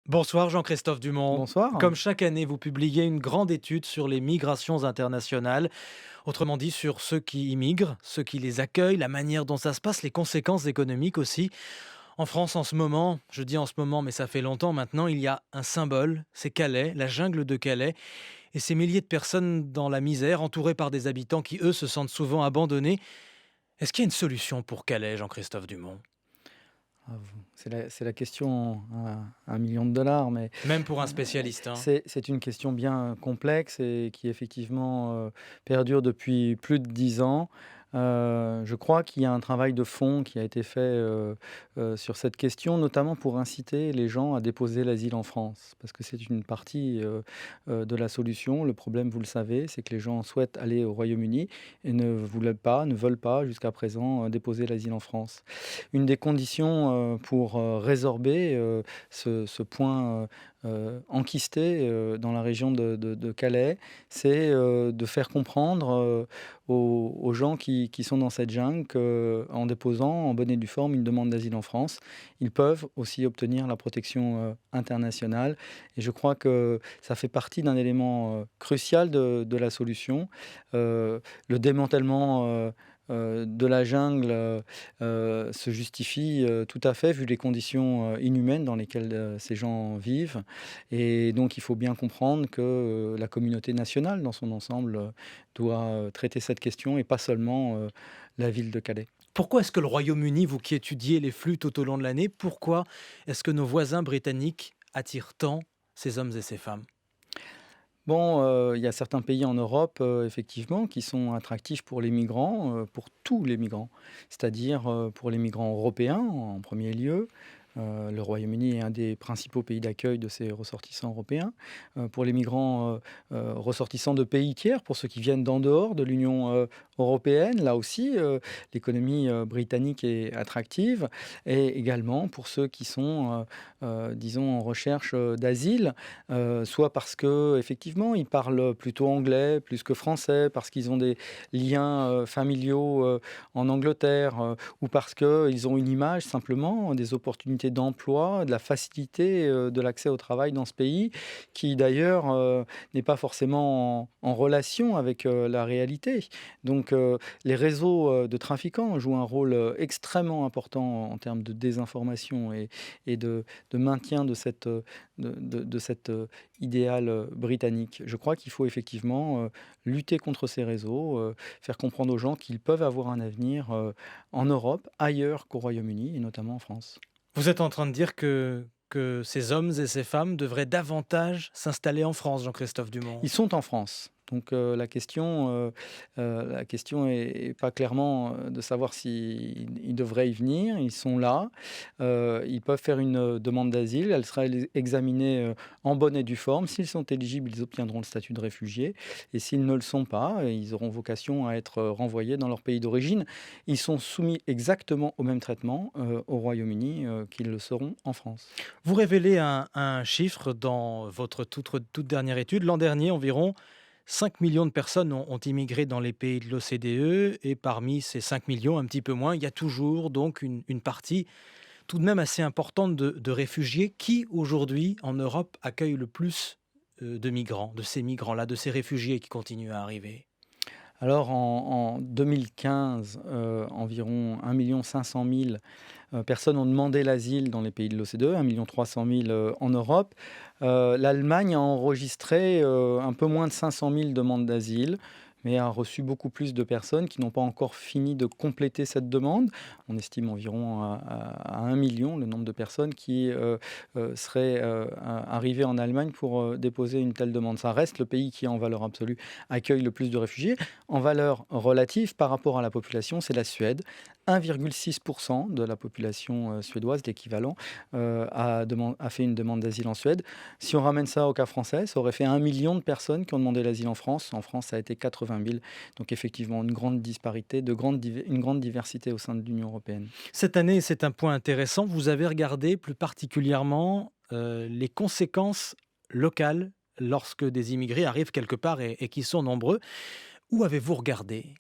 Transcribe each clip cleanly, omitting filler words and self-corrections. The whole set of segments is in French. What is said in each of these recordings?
Bonsoir Jean-Christophe Dumont. Bonsoir. Comme chaque année, vous publiez une grande étude sur les migrations internationales, autrement dit sur ceux qui immigrent, ceux qui les accueillent, la manière dont ça se passe, les conséquences économiques aussi. En France en ce moment, je dis en ce moment mais ça fait longtemps maintenant, il y a un symbole, c'est Calais, la jungle de Calais, et ces milliers de personnes dans la misère, entourées par des habitants qui eux se sentent souvent abandonnés. Est-ce qu'il y a une solution pour Calais, Jean-Christophe Dumont? C'est la question à 1 million de dollars, mais Même pour un spécialiste, hein. c'est une question bien complexe et qui effectivement, perdure depuis plus de 10 ans. Je crois qu'il y a un travail de fond qui a été fait, sur cette question, notamment pour inciter les gens à déposer l'asile en France. Parce que c'est une partie, de la solution. Le problème, vous le savez, c'est que les gens souhaitent aller au Royaume-Uni et ne veulent pas jusqu'à présent, déposer l'asile en France. Une des conditions, pour, résorber, ce point, enquisté, dans la région de Calais, c'est, de faire comprendre, aux gens qui sont dans cette jungle qu'en déposant en bonne et due forme une demande d'asile en France, ils peuvent aussi obtenir la protection, internationale, et je crois que ça fait partie d'un élément, crucial de la solution. Le démantèlement, de la jungle, se justifie, tout à fait vu les conditions, inhumaines dans lesquelles, ces gens vivent, et donc il faut bien comprendre que, la communauté nationale dans son ensemble, doit, traiter cette question et pas seulement, la ville de Calais. Pourquoi est-ce que le Royaume-Uni, vous qui étudiez les flux tout au long de l'année, pourquoi est-ce que nos voisins britanniques attirent tant ces hommes et ces femmes? Bon, il y a certains pays en Europe, effectivement, qui sont attractifs pour les migrants, pour tous les migrants. C'est-à-dire, pour les migrants européens en premier lieu. Le Royaume-Uni est un des principaux pays d'accueil de ces ressortissants européens. Pour les migrants, ressortissants de pays tiers, pour ceux qui viennent d'en dehors de l'Union, européenne, là aussi, l'économie, britannique est attractive, et également pour ceux qui sont, disons en recherche, d'asile, soit parce qu'effectivement ils parlent plutôt anglais plus que français, parce qu'ils ont des liens, familiaux, en Angleterre, ou parce qu'ils ont une image simplement des opportunités d'emploi, de la facilité, de l'accès au travail dans ce pays, qui d'ailleurs, n'est pas forcément en relation avec, la réalité. Donc, les réseaux, de trafiquants jouent un rôle, extrêmement important en termes de désinformation et de maintien de cette, de cet, idéal, britannique. Je crois qu'il faut effectivement, lutter contre ces réseaux, faire comprendre aux gens qu'ils peuvent avoir un avenir, en Europe, ailleurs qu'au Royaume-Uni et notamment en France. Vous êtes en train de dire que ces hommes et ces femmes devraient davantage s'installer en France, Jean-Christophe Dumont? Ils sont en France, donc la question est pas clairement, de savoir s'ils devraient y venir. Ils sont là, ils peuvent faire une, demande d'asile. Elle sera examinée, en bonne et due forme. S'ils sont éligibles, ils obtiendront le statut de réfugié, et s'ils ne le sont pas, ils auront vocation à être, renvoyés dans leur pays d'origine. Ils sont soumis exactement au même traitement, au Royaume-Uni, qu'ils le seront en France. Vous révélez un chiffre dans votre toute dernière étude. L'an dernier, environ 5 millions de personnes ont immigré dans les pays de l'OCDE, et parmi ces 5 millions, un petit peu moins, il y a toujours donc une partie tout de même assez importante de réfugiés qui, aujourd'hui, en Europe, accueillent le plus de migrants, de ces migrants-là, de ces réfugiés qui continuent à arriver. Alors en 2015, environ 1 500 000 personnes ont demandé l'asile dans les pays de l'OCDE, 1 300 000 en Europe. L'Allemagne a enregistré, un peu moins de 500 000 demandes d'asile, mais a reçu beaucoup plus de personnes qui n'ont pas encore fini de compléter cette demande. On estime environ à 1 million le nombre de personnes qui, seraient, arrivées en Allemagne pour, déposer une telle demande. Ça reste le pays qui, en valeur absolue, accueille le plus de réfugiés. En valeur relative, par rapport à la population, c'est la Suède. 1,6 de la population, suédoise, l'équivalent, a fait une demande d'asile en Suède. Si on ramène ça au cas français, ça aurait fait 1 million de personnes qui ont demandé l'asile en France. En France, ça a été 80 000. Donc effectivement, une grande disparité, une grande diversité au sein de l'Union européenne. Cette année, c'est un point intéressant, vous avez regardé plus particulièrement, les conséquences locales lorsque des immigrés arrivent quelque part et qui sont nombreux. Où avez-vous regardé?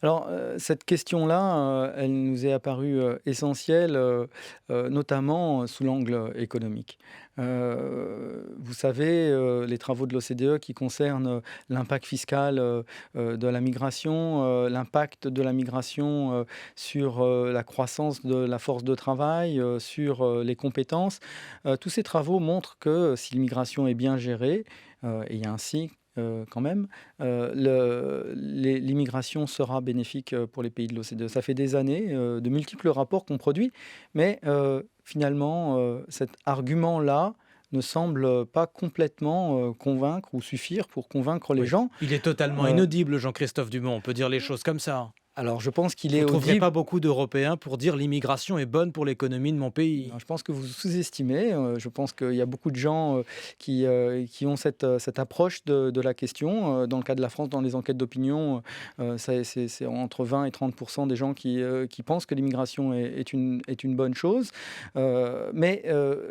Alors, cette question-là, elle nous est apparue, essentielle, notamment sous l'angle économique. Vous savez, les travaux de l'OCDE qui concernent, l'impact fiscal, de la migration, l'impact de la migration, sur, la croissance de la force de travail, sur, les compétences. Tous ces travaux montrent que si l'immigration est bien gérée, et il y a un si, quand même, l'immigration sera bénéfique, pour les pays de l'OCDE. Ça fait des années, de multiples rapports qu'on produit, mais finalement, cet argument-là ne semble pas complètement, convaincre ou suffire pour convaincre les Oui. gens. Il est totalement Heu, inaudible, Jean-Christophe Dumont, on peut dire les choses comme ça, hein. alors je pense qu'il Vous est ne trouverez audible. pas beaucoup d'Européens pour dire: «L'immigration est bonne pour l'économie de mon Non, pays». je pense que vous sous-estimez, je pense qu'il y a beaucoup de gens, qui ont cette approche de la question. Dans le cas de la France, dans les enquêtes d'opinion, c'est entre 20 et 30 des gens qui pensent que l'immigration est une bonne chose. Mais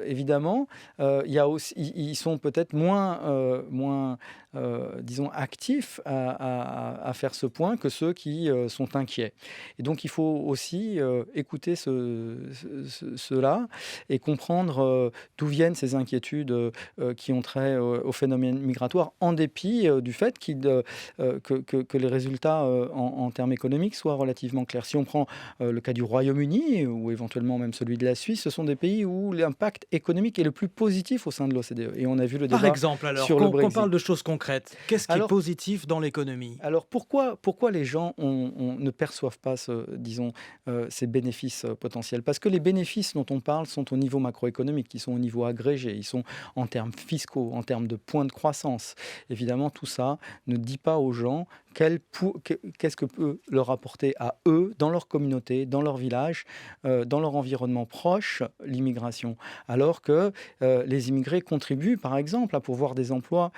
évidemment, il y a aussi ils sont peut-être moins, disons actifs à faire ce point que ceux qui, sont inquiets. Et donc il faut aussi, écouter cela et comprendre, d'où viennent ces inquiétudes, qui ont trait au phénomène migratoire, en dépit, du fait que les résultats, en termes économiques soient relativement clairs. Si on prend, le cas du Royaume-Uni ou éventuellement même celui de la Suisse, ce sont des pays où l'impact économique est le plus positif au sein de l'OCDE et on a vu le Par débat exemple alors, sur le qu'on parle Brexit. de choses concrètes, qu'est-ce qui est Alors positif dans l'économie? alors pourquoi les gens ne perçoivent pas disons, ces bénéfices, potentiels? Parce que les bénéfices dont on parle sont au niveau macroéconomique, ils sont au niveau agrégé, ils sont en termes fiscaux, en termes de points de croissance. Évidemment, tout ça ne dit pas aux gens qu'est-ce que peut leur apporter à eux, dans leur communauté, dans leur village, dans leur environnement proche, l'immigration. Alors que, les immigrés contribuent, par exemple, à pourvoir des emplois,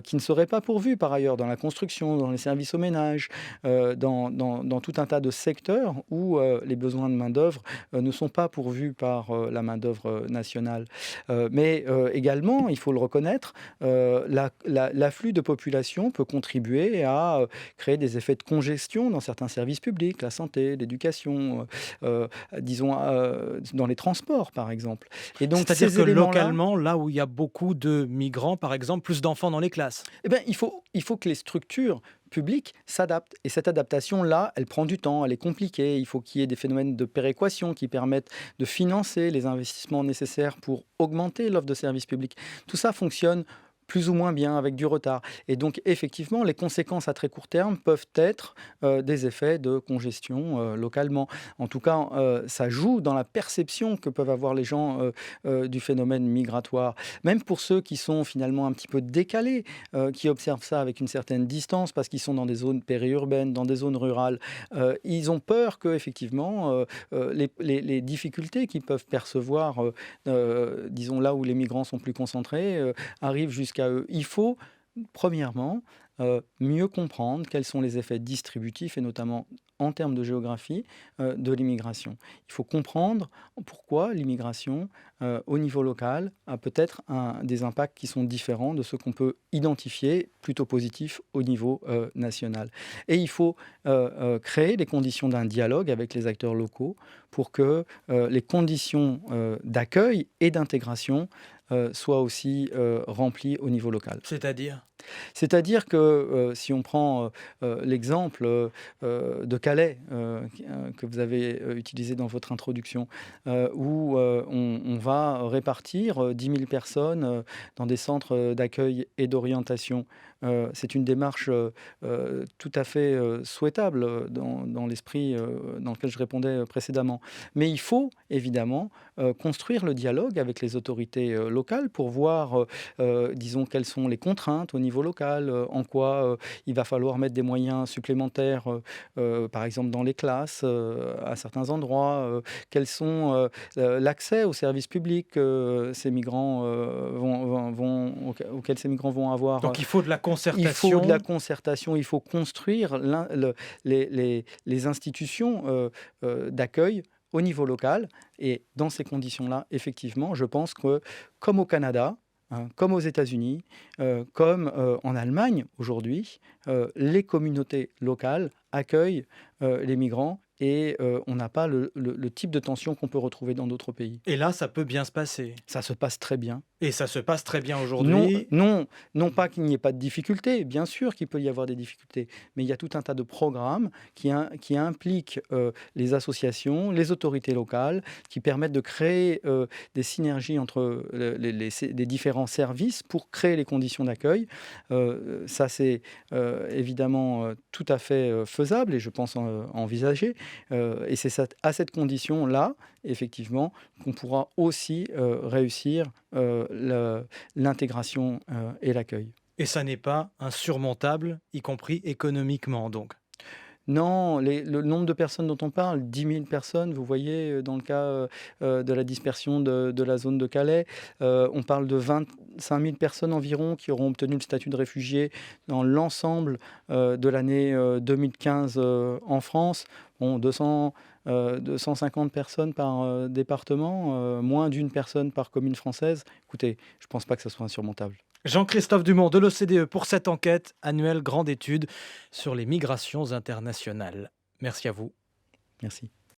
qui ne seraient pas pourvus par ailleurs dans la construction, dans les services au ménage, dans tout un tas de secteurs où, les besoins de main-d'œuvre, ne sont pas pourvus par, la main-d'œuvre, nationale. Mais, également, il faut le reconnaître, l'afflux de population peut contribuer à, créer des effets de congestion dans certains services publics, la santé, l'éducation, disons, dans les transports, par exemple. Et donc C'est-à-dire ces que éléments-là, localement, là où il y a beaucoup de migrants, par exemple, plus d'enfants dans les classes? eh ben, il faut que les structures publiques s'adaptent. Et cette adaptation-là, elle prend du temps, elle est compliquée. Il faut qu'il y ait des phénomènes de péréquation qui permettent de financer les investissements nécessaires pour augmenter l'offre de services publics. Tout ça fonctionne plus ou moins bien, avec du retard. Et donc, effectivement, les conséquences à très court terme peuvent être des effets de congestion localement. En tout cas, ça joue dans la perception que peuvent avoir les gens du phénomène migratoire. Même pour ceux qui sont finalement un petit peu décalés, qui observent ça avec une certaine distance parce qu'ils sont dans des zones périurbaines, dans des zones rurales. Ils ont peur que effectivement les difficultés qu'ils peuvent percevoir, disons là où les migrants sont plus concentrés, arrivent jusqu'à eux. Il faut, premièrement, mieux comprendre quels sont les effets distributifs et notamment en termes de géographie, de l'immigration. Il faut comprendre pourquoi l'immigration, au niveau local, a peut-être des impacts qui sont différents de ceux qu'on peut identifier, plutôt positifs, au niveau, national. Et il faut, créer les conditions d'un dialogue avec les acteurs locaux pour que, les conditions, d'accueil et d'intégration, soient aussi, remplies au niveau local. C'est-à-dire? C'est-à-dire que, si on prend, l'exemple, de Calais, que vous avez, utilisé dans votre introduction, où, on va répartir, 10 000 personnes, dans des centres, d'accueil et d'orientation. C'est une démarche, tout à fait, souhaitable, dans l'esprit, dans lequel je répondais, précédemment. Mais il faut évidemment, construire le dialogue avec les autorités, locales pour voir, disons, quelles sont les contraintes au niveau local, en quoi, il va falloir mettre des moyens supplémentaires, par exemple dans les classes, à certains endroits, quels sont, l'accès aux services publics, ces migrants, auxquels ces migrants vont avoir. Donc il faut de la Il faut de la concertation. concertation, il faut construire les institutions, d'accueil au niveau local et dans ces conditions-là, effectivement, je pense que, comme au Canada, hein, comme aux États-Unis, comme, en Allemagne aujourd'hui, les communautés locales accueillent, les migrants et on n'a pas le type de tension qu'on peut retrouver dans d'autres pays. Et là, ça peut bien se passer. Ça se passe très bien. Et ça se passe très bien Non, aujourd'hui. non pas qu'il n'y ait pas de difficultés, bien sûr qu'il peut y avoir des difficultés, mais il y a tout un tas de programmes qui impliquent, les associations, les autorités locales, qui permettent de créer, des synergies entre, les différents services pour créer les conditions d'accueil. Ça c'est, évidemment, tout à fait, faisable et je pense envisagé, et c'est à cette condition-là, effectivement, qu'on pourra aussi, réussir, l'intégration, et l'accueil. Et ça n'est pas insurmontable, y compris économiquement donc. Non, le nombre de personnes dont on parle, 10 000 personnes, vous voyez, dans le cas, de la dispersion de la zone de Calais, on parle de 25 000 personnes environ qui auront obtenu le statut de réfugié dans l'ensemble, de l'année, 2015, en France. Bon, 250 personnes par, département, moins d'une personne par commune française. Écoutez, je ne pense pas que ça soit insurmontable. Jean-Christophe Dumont de l'OCDE pour cette enquête annuelle grande étude sur les migrations internationales. Merci à vous. Merci.